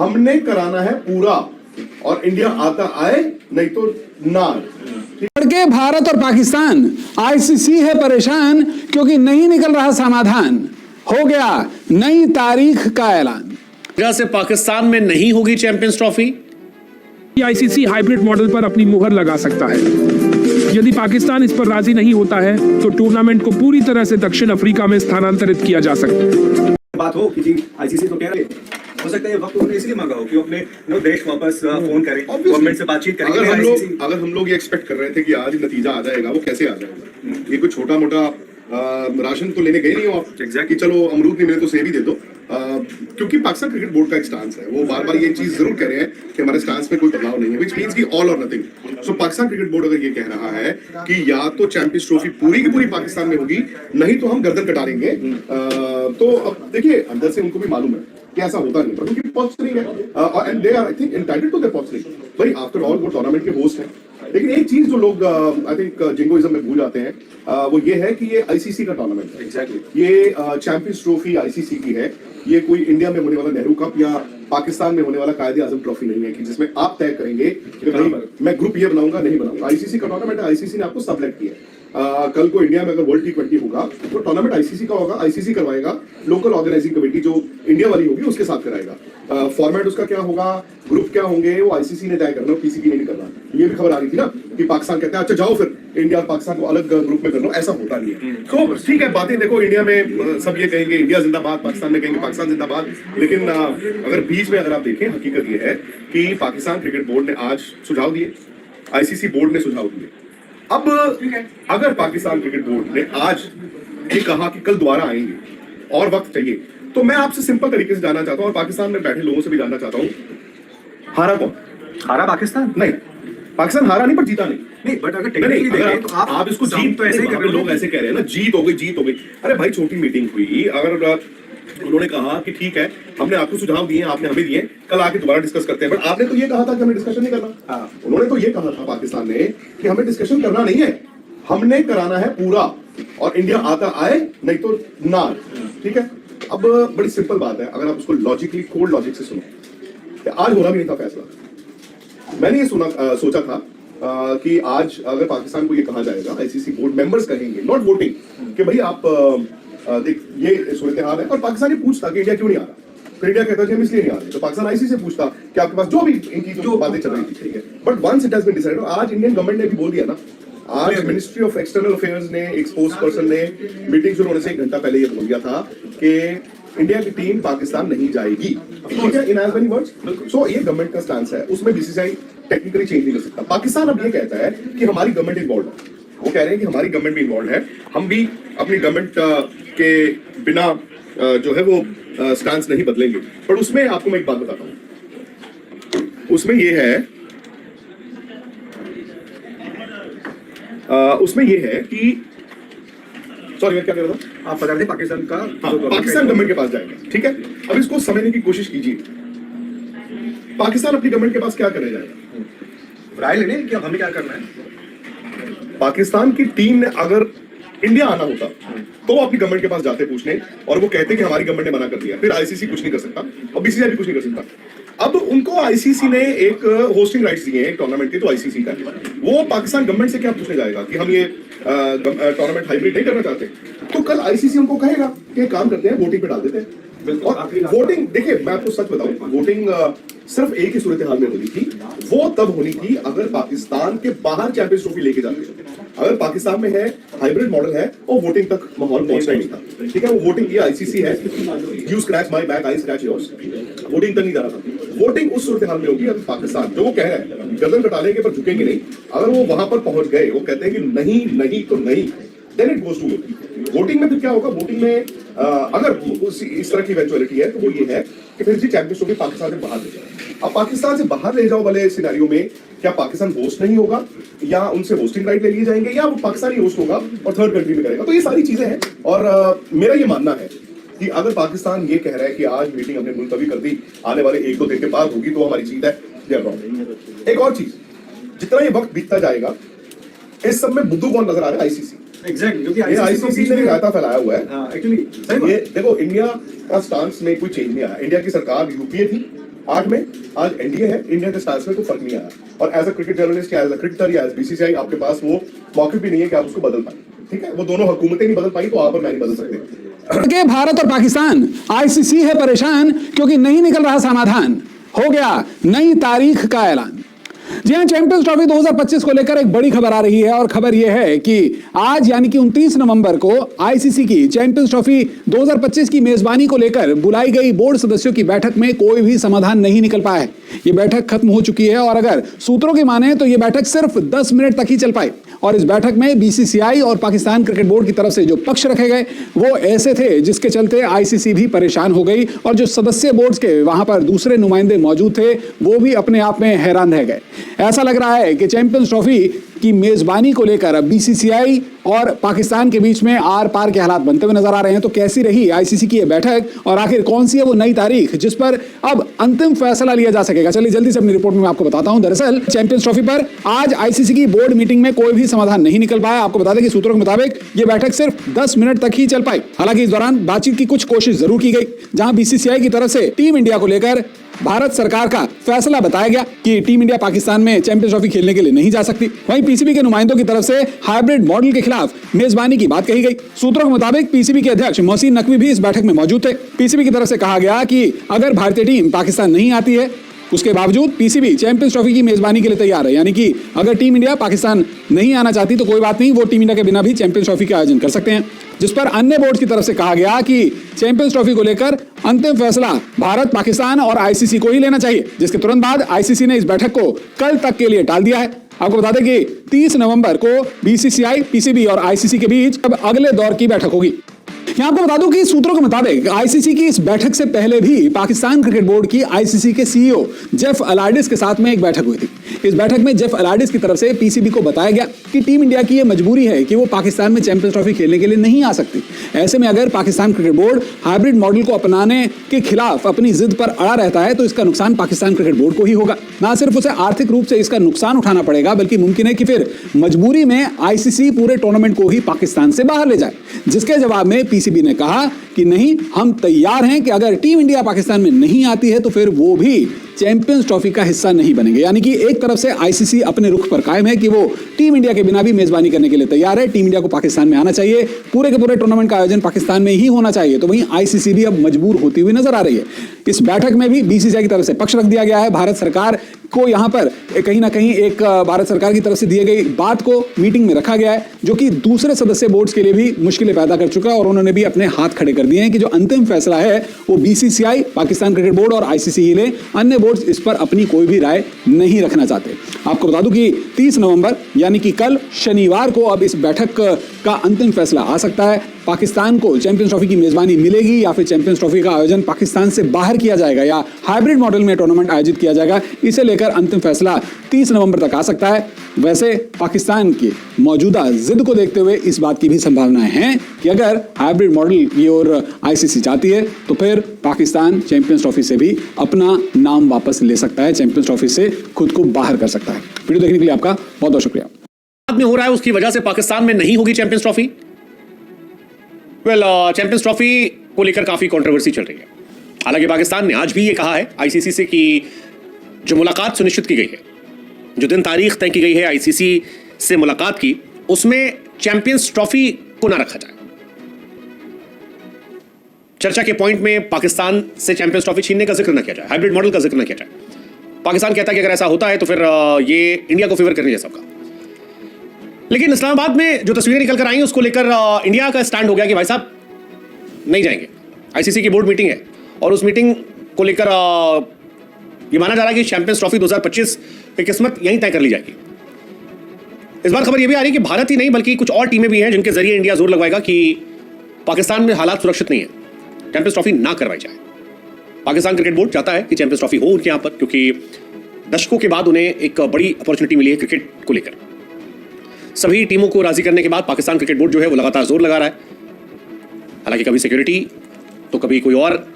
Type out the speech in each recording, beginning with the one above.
हमने कराना है पूरा और इंडिया आता आए नहीं तो ना। के भारत और पाकिस्तान, आईसीसी है परेशान क्योंकि नहीं निकल रहा समाधान। हो गया नई तारीख का ऐलान। वजह से पाकिस्तान में नहीं होगी champions trophy. ICC hybrid model पर अपनी मुहर लगा सकता है। यदि पाकिस्तान इस पर राजी नहीं होता है तो टूर्नामेंट को पूरी तरह से दक्षिण अफ्रीका में स्थानांतरित किया जा सकता है। बात हो कि आईसीसी तो कह रहे हो सकता है वक्त उन्होंने इसलिए मांगा हो कि अपने देश वापस फोन करें, गवर्नमेंट से बातचीत करें। अगर हम लोग ये एक्सपेक्ट कर रहे थे कि आज नतीजा आ जाएगा, वो कैसे आ जाएगा? ये कोई छोटा मोटा राशन तो लेने गए नहीं हो आप एग्जैक्टली चलो अमरूद नहीं मिले तो सेब ही दे दो। क्योंकि पाकिस्तान क्रिकेट बोर्ड का एक स्टांस है, वो बार बार ये चीज जरूर कह रहे हैं कि हमारे स्टांस में कोई बदलाव नहीं है, व्हिच मींस कि ऑल और नथिंग। सो पाकिस्तान क्रिकेट बोर्ड अगर ये कह रहा है कि या तो चैंपियंस ट्रॉफी पूरी की पूरी पाकिस्तान में होगी, नहीं तो हम गर्दन कटा लेंगे, तो अब देखिए अंदर से उनको भी मालूम है कि ऐसा होता नहीं, क्योंकि पॉस्टरिंग है and they are I think entitled to their posturing. भाई आफ्टर ऑल वो टूर्नामेंट के होस्ट हैं। लेकिन एक चीज जो लोग आई थिंक जिंगोइज्म में भूल जाते हैं, वो ये है कि ये आईसीसी का टूर्नामेंट है। एग्जैक्टली ये चैंपियंस ट्रॉफी आईसीसी की है। ये कोई इंडिया में होने वाला नेहरू कप या पाकिस्तान में होने वाला कायदे आजम ट्रॉफी नहीं है कि जिसमें आप तय करेंगे कि भाई मैं ग्रुप ये बनाऊंगा नहीं बनाऊंगा। आईसीसी का टूर्नामेंट है, आईसीसी ने आपको सेलेक्ट किया है। कल को इंडिया में अगर वर्ल्ड T20 होगा तो टूर्नामेंट आईसीसी का होगा, आईसीसी करवाएगा, लोकल ऑर्गेनाइजिंग कमेटी जो इंडिया वाली होगी उसके साथ कराएगा। फॉर्मेट उसका क्या होगा, ग्रुप क्या होंगे, वो आईसीसी ने तय करना, पीसीबी ने नहीं करना। ये भी खबर आ रही थी ना कि पाकिस्तान कहता है अच्छा जाओ फिर इंडिया और पाकिस्तान को अलग ग्रुप में कर लो, ऐसा होता नहीं है। तो ठीक है, बातें देखो इंडिया में सब ये कहेंगे इंडिया जिंदाबाद, पाकिस्तान में कहेंगे पाकिस्तान जिंदाबाद, लेकिन अगर बीच में अगर आप देखें हकीकत ये है कि पाकिस्तान क्रिकेट बोर्ड ने आज सुझाव दिए, आईसीसी बोर्ड ने सुझाव दिए। अब अगर पाकिस्तान क्रिकेट बोर्ड ने आज ये कहा कि कल दोबारा आएंगे और वक्त चाहिए, तो मैं आपसे सिंपल तरीके से जानना चाहता हूं और पाकिस्तान में बैठे लोगों से भी जानना चाहता हूं, हारा कौन? हारा पाकिस्तान नहीं, पाकिस्तान हारा नहीं पर जीता नहीं। बट अगर टेक्निकली देखें तो आप इसको जीत तो ऐसे ही कर रहे हो। लोग ऐसे कह रहे हैं ना जीत हो गई जीत हो गई। अरे भाई छोटी मीटिंग हुई, अगर उन्होंने कहा कि ठीक है हमने आपको सुझाव दिए, आपने हमें दिए, कल आके दोबारा डिस्कस करते हैं, बट आपने तो ये कहा था कि हमें डिस्कशन नहीं करना। उन्होंने तो ये कहा था पाकिस्तान ने कि हमें डिस्कशन करना नहीं है, हमने कराना है पूरा और इंडिया आता आए नहीं तो ना। ठीक है, अब बड़ी सिंपल बात है, अगर आप उसको लॉजिकली कोल्ड लॉजिक से सुनो, आज होना भी नहीं था फैसला। मैंने ये सोचा था कि आज अगर पाकिस्तान को ये कहा जाएगा, आईसीसी बोर्ड मेंबर्स कहेंगे, नॉट वोटिंग, कि भाई आप देख ये सूरत हाल है, और पाकिस्तान ये पूछता कि इंडिया क्यों नहीं आ रहा, तो इंडिया कहता कि हम इसलिए नहीं आ रहे, तो पाकिस्तान आईसीसी से पूछता कि आपके पास जो भी इनकी जो बातें चल रही थी, ठीक है, but once it has been decided, आज इंडियन गवर्नमेंट ने भी बोल दिया ना, आज मिनिस्ट्री ऑफ एक्सटर्नल अफेयर्स ने एक स्पोक्स पर्सन ने मीटिंग शुरू होने से 1 घंटा पहले ये बोल दिया था कि इंडिया की टीम पाकिस्तान नहीं जाएगी, ठीक है, इन एज मेनी वर्ड्स। सो ये गवर्नमेंट का स्टैंस है, उसमें बीसीसीआई टेक्निकली चेंज नहीं कर सकता। पाकिस्तान अब ये कहता है कि हमारी गवर्नमेंट इन्वॉल्व है, वो कह रहे हैं कि हमारी गवर्नमेंट भी इन्वॉल्व है, हम भी अपनी गवर्नमेंट के बिना जो है वो स्टैंस नहीं बदलेंगे। पर उसमें आपको मैं एक बात बताता हूं, उसमें ये है कि सॉरी मैं क्या कह रहा था, आप बता रहे पाकिस्तान का पाकिस्तान गवर्नमेंट के पास जाएगा। ठीक है, अब इसको समझने की कोशिश कीजिए, पाकिस्तान अपनी गवर्नमेंट के पास क्या करने जाएगा, राय लेने कि अब हमें क्या करना है। पाकिस्तान की टीम ने अगर इंडिया आना होता तो वो अपनी गवर्नमेंट के पास जाते पूछने, और वो कहते कि हमारी गवर्नमेंट ने मना कर दिया, फिर आईसीसी कुछ नहीं कर सकता और बीसीसीआई भी कुछ नहीं कर सकता। अब उनको आईसीसी ने एक होस्टिंग राइट्स दिए हैं टूर्नामेंट के, तो आईसीसी का वो पाकिस्तान गवर्नमेंट से क्या पूछने जाएगा कि हम ये टूर्नामेंट हाइब्रिड नहीं करना चाहते, तो कल आईसीसी उनको कहेगा कि काम करते हैं, वोटिंग पे डाल देते हैं। और वोटिंग देखिए मैं आपको सच बताऊं, वोटिंग सिर्फ एक ही सूरत हाल में होनी थी, वो तब होनी थी अगर पाकिस्तान के बाहर चैंपियंस ट्रॉफी लेके जाते। अगर पाकिस्तान में है हाइब्रिड मॉडल है और वोटिंग तक माहौल पहुंचना ही नहीं था, ठीक है, वो वोटिंग ये आईसीसी है, you scratch my back I scratch yours, voting तक नहीं जा रहा था। वोटिंग उस सूरत हाल में होगी अगर पाकिस्तान जो वो कह रहा है गर्दन कटा लेंगे पर झुकेंगे नहीं, अगर वो वहां पर पहुंच गए, वो कहते हैं कि नहीं नहीं तो नहीं, then it goes to voting में। फिर क्या होगा वोटिंग में, अगर इस तरह की इवेंचुअलिटी है तो वो ये है कि फिर जी चैंपियंस ट्रॉफी पाकिस्तान से बाहर ले जाओ। अब पाकिस्तान से बाहर ले जाओ वाले सिनेरियो में क्या पाकिस्तान होस्ट नहीं होगा, या उनसे होस्टिंग राइट ले लिए जाएंगे, या वो पाकिस्तानी होस्ट होगा और थर्ड कंट्री में करेगा, तो ये सारी चीजें हैं। और मेरा ये मानना है कि अगर पाकिस्तान ये कह रहा है कि आज मीटिंग हमने मुलतवी कर दी, आने वाले 1-2 दिन के बाद होगी, तो हमारी जीत है। एक और चीज, जितना ये वक्त बीतता जाएगा, इस सब में बुद्धू कौन नजर आ रहा है? आईसीसी। एग्जैक्टली, क्योंकि आईसीसी ने रायता फैलाया हुआ है। एक्चुअली ये देखो इंडिया का स्टांस में कोई चेंज नहीं आया। इंडिया की सरकार यूपीए थी, 8 में आज एनडीए है, इंडिया के स्टार्स में कोई फर्क नहीं आया। और एज अ क्रिकेट जर्नलिस्ट या एज अ क्रिकेटर या एज बीसीसीआई आपके पास वो मौके भी नहीं है कि आप उसको बदल पाए। ठीक है, वो दोनों हुकूमतें नहीं बदल पाई तो आप और मैं नहीं बदल सकते। के भारत और पाकिस्तान, आईसीसी है परेशान क्योंकि नहीं निकल रहा समाधान। हो गया नई तारीख का ऐलान। जी हां, चैंपियंस ट्रॉफी 2025 को लेकर एक बड़ी खबर आ रही है और खबर यह है कि आज यानी कि 29 नवंबर को आईसीसी की चैंपियंस ट्रॉफी 2025 की मेजबानी को लेकर बुलाई गई बोर्ड सदस्यों की बैठक में कोई भी समाधान नहीं निकल पाया है। यह बैठक खत्म हो चुकी है और अगर सूत्रों की माने तो यह बैठक सिर्फ 10 मिनट तक ही चल पाई। और इस बैठक में बीसीसीआई और पाकिस्तान क्रिकेट बोर्ड की तरफ से जो पक्ष रखे गए वो ऐसे थे जिसके चलते आईसीसी भी परेशान हो गई और जो सदस्य बोर्ड्स के वहां पर दूसरे नुमाइंदे मौजूद थे वो भी अपने आप में हैरान रह गए। ऐसा लग रहा है कि चैंपियंस ट्रॉफी की मेजबानी को लेकर अब बीसीसीआई और पाकिस्तान के बीच में आर पार के हालात बनते हुए नजर आ रहे हैं। तो कैसी रही आईसीसी की यह बैठक और आखिर कौन सी है वो नई तारीख जिस पर अब अंतिम फैसला लिया जा सकेगा, चलिए जल्दी से अपनी रिपोर्ट में मैं आपको बताता हूं। दरअसल चैंपियंस ट्रॉफी पर आज आईसीसी की बोर्ड मीटिंग में कोई भी समाधान नहीं निकल पाया। आपको बता दें कि सूत्रों के मुताबिक यह बैठक सिर्फ 10 मिनट तक ही चल पाई। हालांकि इस दौरान बातचीत की कुछ कोशिश जरूर की गई, जहां बीसीसीआई की तरफ से टीम इंडिया को लेकर भारत सरकार का फैसला बताया गया कि टीम इंडिया पाकिस्तान में चैंपियंस ट्रॉफी खेलने के लिए नहीं जा सकती। वहीं पीसीबी के नुमाइंदों की तरफ से हाइब्रिड मॉडल के खिलाफ मेजबानी की बात कही गई। सूत्रों के मुताबिक पीसीबी के अध्यक्ष मोहसिन नकवी भी इस बैठक में मौजूद थे। पीसीबी की तरफ से कहा गया कि अगर भारतीय टीम पाकिस्तान नहीं आती है उसके बावजूद पीसीबी चैंपियंस ट्रॉफी की मेजबानी के लिए तैयार है। यानी कि अगर टीम इंडिया पाकिस्तान नहीं आना चाहती तो कोई बात नहीं, वो टीम इंडिया के बिना भी चैंपियंस ट्रॉफी का आयोजन कर सकते हैं। जिस पर अन्य बोर्ड की तरफ से कहा गया कि चैंपियंस ट्रॉफी को लेकर अंतिम फैसला भारत, पाकिस्तान और आईसीसी को ही लेना चाहिए, जिसके तुरंत बाद आईसीसी ने इस बैठक को कल तक के लिए टाल दिया है। आपको बता दें कि 30 नवंबर को बीसीसीआई, पीसीबी और आईसीसी के बीच अब अगले दौर की बैठक होगी। यहां आपको बता दूं कि सूत्रों के मुताबिक आईसीसी की इस बैठक से पहले भी पाकिस्तान क्रिकेट बोर्ड की आईसीसी के सीईओ जेफ अलार्डिस के साथ में एक बैठक हुई थी। इस बैठक में जेफ अलार्डिस की तरफ से पीसीबी को बताया गया कि टीम इंडिया की यह मजबूरी है कि वो पाकिस्तान में चैंपियंस ट्रॉफी खेलने के लिए नहीं आ सकती। ऐसे में अगर Pakistan cricket board hybrid model को अपनाने के खिलाफ अपनी जिद पर अड़ा रहता है तो इसका नुकसान पाकिस्तान क्रिकेट बोर्ड को ही होगा। ना सिर्फ उसे आर्थिक रूप से इसका नुकसान उठाना पड़ेगा बल्कि मुमकिन है कि फिर मजबूरी में आईसीसी पूरे टूर्नामेंट को ही पाकिस्तान से बाहर ले जाए। जिसके जवाब में पीसीबी ने कहा कि नहीं, हम तैयार हैं कि अगर टीम इंडिया पाकिस्तान में नहीं आती है तो फिर वो भी चैंपियंस ट्रॉफी का हिस्सा नहीं बनेंगे। यानी कि एक तरफ से आईसीसी अपने रुख पर कायम है कि वो टीम इंडिया के बिना भी मेजबानी करने के लिए तैयार है। टीम इंडिया को पाकिस्तान में आना चाहिए, पूरे के पूरे टूर्नामेंट का आयोजन पाकिस्तान में ही होना चाहिए। तो वहीं आईसीसी भी अब मजबूर होती हुई नजर आ रही है। इस बैठक में भी बीसीसीआई की तरफ से पक्ष रख दिया गया है। भारत सरकार को यहां पर कहीं ना कहीं एक भारत सरकार की तरफ से दी गई बात को मीटिंग में रखा गया है, जो कि दूसरे सदस्य बोर्ड्स के लिए भी मुश्किलें पैदा कर चुका है और उन्होंने भी अपने हाथ खड़े कर दिए हैं कि जो अंतिम फैसला है वो बीसीसीआई, पाकिस्तान क्रिकेट बोर्ड और आईसीसी ही ले। अन्य बोर्ड्स इस पर अपनी कोई भी राय नहीं रखना चाहते। आपको बता दूं कि 30 नवंबर यानी कि कल शनिवार को अब इस बैठक का अंतिम फैसला आ सकता है। पाकिस्तान को चैंपियंस ट्रॉफी की मेजबानी मिलेगी या फिर चैंपियंस ट्रॉफी का आयोजन पाकिस्तान से बाहर किया जाएगा या हाइब्रिड मॉडल में टूर्नामेंट आयोजित किया जाएगा, इसे लेकर अंतिम फैसला 30 नवंबर तक आ सकता है। वैसे पाकिस्तान की मौजूदा जिद को देखते हुए इस बात की भी संभावनाएं हैं कि अगर हाइब्रिड मॉडल की ओर आईसीसी चाहती है तो फिर पाकिस्तान चैंपियंस ट्रॉफी से भी अपना नाम वापस ले सकता है, चैंपियंस ट्रॉफी से खुद को बाहर कर सकता है। वीडियो देखने के लिए आपका बहुत बहुत शुक्रिया। बाद में हो रहा है उसकी वजह से पाकिस्तान में नहीं होगी चैंपियंस ट्रॉफी। चैंपियंस ट्रॉफी को लेकर काफी कंट्रोवर्सी चल रही है। हालांकि पाकिस्तान ने आज भी ये कहा है आईसीसी से कि जो मुलाकात सुनिश्चित की गई है, जो दिन तारीख तय की गई है आईसीसी से मुलाकात की, उसमें चैंपियंस ट्रॉफी को ना रखा जाए। चर्चा के पॉइंट में पाकिस्तान से चैंपियंस ट्रॉफी छीनने का जिक्र ना किया जाए, हाइब्रिड मॉडल का जिक्र ना किया जाए। पाकिस्तान कहता है कि अगर ऐसा होता है तो फिर ये इंडिया को फेवर करने जैसा होगा। लेकिन इस्लामाबाद में जो तस्वीरें निकल कर आई उसको लेकर इंडिया का स्टैंड हो गया कि भाई साहब नहीं जाएंगे। आईसीसी की बोर्ड मीटिंग है और उस मीटिंग को लेकर ये माना जा रहा है कि चैंपियंस ट्रॉफी 2025 की किस्मत यहीं तय कर ली जाएगी। इस बार खबर यह भी आ रही है कि भारत ही नहीं बल्कि कुछ और टीमें भी हैं जिनके जरिए इंडिया जोर लगवाएगा कि पाकिस्तान में हालात सुरक्षित नहीं है, चैंपियंस ट्रॉफी ना करवाई जाए। पाकिस्तान क्रिकेट बोर्ड चाहता है कि चैंपियंस ट्रॉफी हो उनके यहाँ पर, क्योंकि दशकों के बाद उन्हें एक बड़ी अपॉर्चुनिटी मिली है क्रिकेट को लेकर। सभी टीमों को राजी करने के बाद पाकिस्तान क्रिकेट बोर्ड जो है वो लगातार जोर लगा रहा है। हालांकि कभी सिक्योरिटी तो कभी कोई और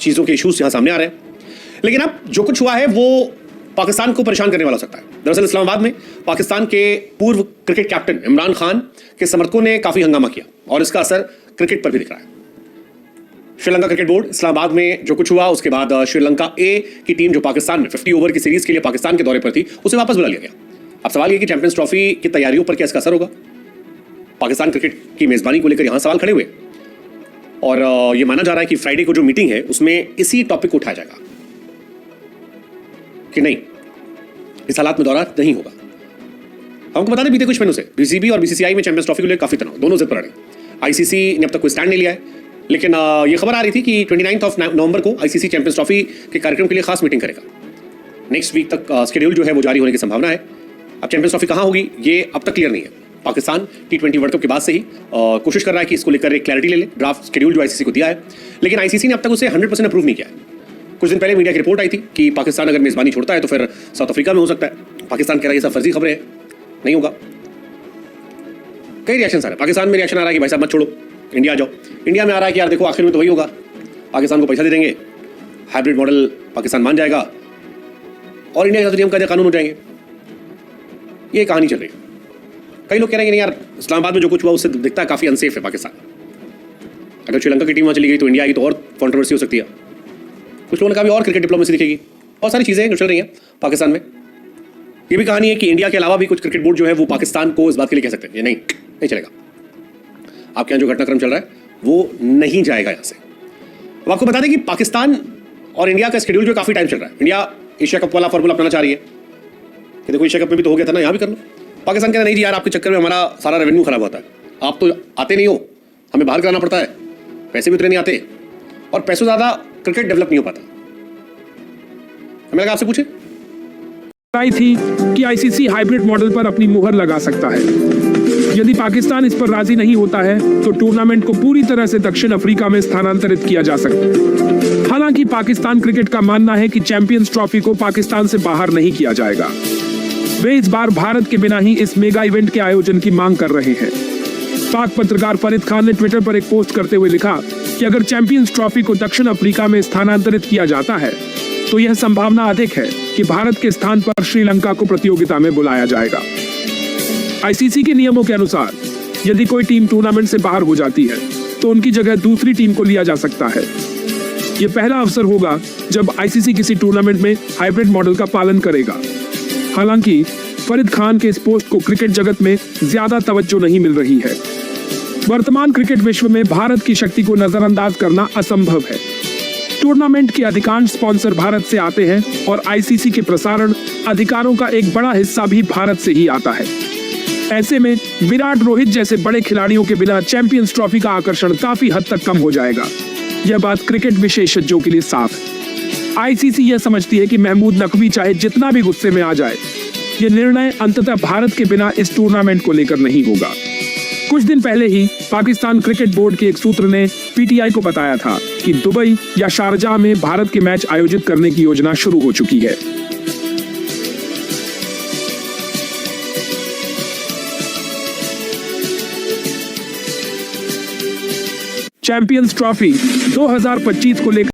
चीज़ों के इश्यूज यहां सामने आ रहे हैं, लेकिन अब जो कुछ हुआ है वो पाकिस्तान को परेशान करने वाला हो सकता है। दरअसल इस्लामाबाद में पाकिस्तान के पूर्व क्रिकेट कैप्टन इमरान खान के समर्थकों ने काफी हंगामा किया और इसका असर क्रिकेट पर भी दिख रहा है। श्रीलंका क्रिकेट बोर्ड, इस्लामाबाद में जो कुछ हुआ उसके बाद श्रीलंका ए की टीम जो पाकिस्तान में 50 ओवर की सीरीज के लिए पाकिस्तान के दौरे पर थी उसे वापस बुला लिया गया। अब सवाल यह कि चैंपियंस ट्रॉफी की तैयारियों पर क्या इसका असर होगा? पाकिस्तान क्रिकेट की मेजबानी को लेकर यहां सवाल खड़े हुए और यह माना जा रहा है कि फ्राइडे को जो मीटिंग है उसमें इसी टॉपिक को उठाया जाएगा कि नहीं, इस हालात में दौरा नहीं होगा। हमको बता दें बीते कुछ महीनों से बीसीबी और बीसीसीआई में चैंपियंस ट्रॉफी को लेकर काफी तनाव, दोनों जिद पर अड़े। आईसीसी ने अब तक कोई स्टैंड नहीं लिया है, लेकिन ये खबर आ रही थी कि 29 नवंबर को आईसीसी चैंपियंस ट्रॉफी के कार्यक्रम के लिए खास मीटिंग करेगा। नेक्स्ट वीक तक शेड्यूल जो है वो जारी होने की संभावना है। अब चैंपियंस ट्रॉफी कहां होगी ये अब तक क्लियर नहीं है। पाकिस्तान T20 वर्ल्ड कप के बाद से ही कोशिश कर रहा है कि इसको लेकर एक क्लैरिटी ले ले। ड्राफ्ट शेड्यूल जो आईसीसी को दिया है, लेकिन आईसीसी ने अब तक उसे 100% अप्रूव नहीं किया है। कुछ दिन पहले मीडिया की रिपोर्ट आई थी कि पाकिस्तान अगर मेजबानी छोड़ता है तो फिर साउथ अफ्रीका में हो सकता है। पाकिस्तान कह रहा है ये सब फर्जी खबरें हैं, नहीं होगा। कई रिएक्शन आ रहे हैं। पाकिस्तान में रिएक्शन आ रहा है कि भाई साहब मत छोड़ो, इंडिया आ जाओ। इंडिया में आ रहा है कि यार देखो आखिर में तो वही होगा, पाकिस्तान को पैसा दे देंगे, हाइब्रिड मॉडल पाकिस्तान मान जाएगा और इंडिया के साथ नियम कायदे कानून हो जाएंगे। ये कहानी चल रही है। कई लोग कह रहे हैं कि नहीं यार, इस्लामाबाद में जो कुछ हुआ उससे दिखता है काफी अनसेफ है पाकिस्तान। अगर श्रीलंका की टीम वहां चली गई तो इंडिया आएगी तो और कंट्रोवर्सी हो सकती है। कुछ लोगों ने कहा भी और क्रिकेट डिप्लोमेसी दिखेगी। बहुत सारी चीजें जो चल रही हैं पाकिस्तान में। ये भी कहानी है कि इंडिया के अलावा भी कुछ क्रिकेट बोर्ड जो है वो पाकिस्तान को इस बात के लिए कह सकते हैं ये नहीं चलेगा, आपके यहाँ जो घटनाक्रम चल रहा है वो नहीं जाएगा यहाँ से। अब आपको बता दें कि पाकिस्तान और इंडिया का शेड्यूल जो काफी टाइम चल रहा है। इंडिया एशिया कप वाला फॉर्मूला अपनाना चाह रही है कि देखो एशिया कप में भी तो हो गया था ना, यहाँ भी कर लो। पाकिस्तान कहता नहीं जी यार, आपके चक्कर में हमारा सारा रेवेन्यू खराब होता है, आप तो आते नहीं हो, हमें बाहर कराना पड़ता है, पैसे भी उतने नहीं आते और पैसों ज्यादा क्रिकेट डेवलप नहीं हो पाता। हमें लगा आपसे पूछे आई थी कि आईसीसी हाइब्रिड मॉडल पर अपनी मुहर लगा सकता है। यदि पाकिस्तान इस पर राजी नहीं होता है तो टूर्नामेंट को पूरी तरह से दक्षिण अफ्रीका में स्थानांतरित किया जा सकता है। हालांकि पाकिस्तान क्रिकेट का मानना है कि चैंपियंस ट्रॉफी को पाकिस्तान से बाहर नहीं किया जाएगा। वे इस बार भारत के बिना ही इस मेगा इवेंट के आयोजन की मांग कर रहे हैं। पाक पत्रकार फरीद खान ने ट्विटर पर एक पोस्ट करते हुए लिखा कि अगर चैंपियंस ट्रॉफी को दक्षिण अफ्रीका में स्थानांतरित किया जाता है तो यह संभावना अधिक है कि भारत के स्थान पर श्रीलंका को प्रतियोगिता में बुलाया जाएगा। आईसीसी के नियमों के अनुसार यदि कोई टीम टूर्नामेंट से बाहर हो जाती है तो उनकी जगह दूसरी टीम को लिया जा सकता है। यह पहला अवसर होगा जब आईसीसी किसी टूर्नामेंट में हाइब्रिड मॉडल का पालन करेगा। हालांकि फरीद खान के इस पोस्ट को क्रिकेट जगत में ज्यादा तवज्जो नहीं मिल रही है। वर्तमान क्रिकेट विश्व में भारत की शक्ति को नजरअंदाज करना असंभव है। टूर्नामेंट के अधिकांश स्पॉन्सर भारत से आते हैं और आईसीसी के प्रसारण अधिकारों का एक बड़ा हिस्सा भी भारत से ही आता है। ऐसे में विराट रोहित जैसे बड़े खिलाड़ियों के बिना चैंपियंस ट्रॉफी का आकर्षण काफी हद तक कम हो जाएगा। यह बात क्रिकेट विशेषज्ञों के लिए साफ है। आईसीसी यह समझती है कि महमूद नकवी चाहे जितना भी गुस्से में आ जाए, यह निर्णय अंततः भारत के बिना इस टूर्नामेंट को लेकर नहीं होगा। कुछ दिन पहले ही पाकिस्तान क्रिकेट बोर्ड के एक सूत्र ने पीटीआई को बताया था कि दुबई या शारजाह में भारत के मैच आयोजित करने की योजना शुरू हो चुकी है। चैंपियंस ट्रॉफी 2025 को लेकर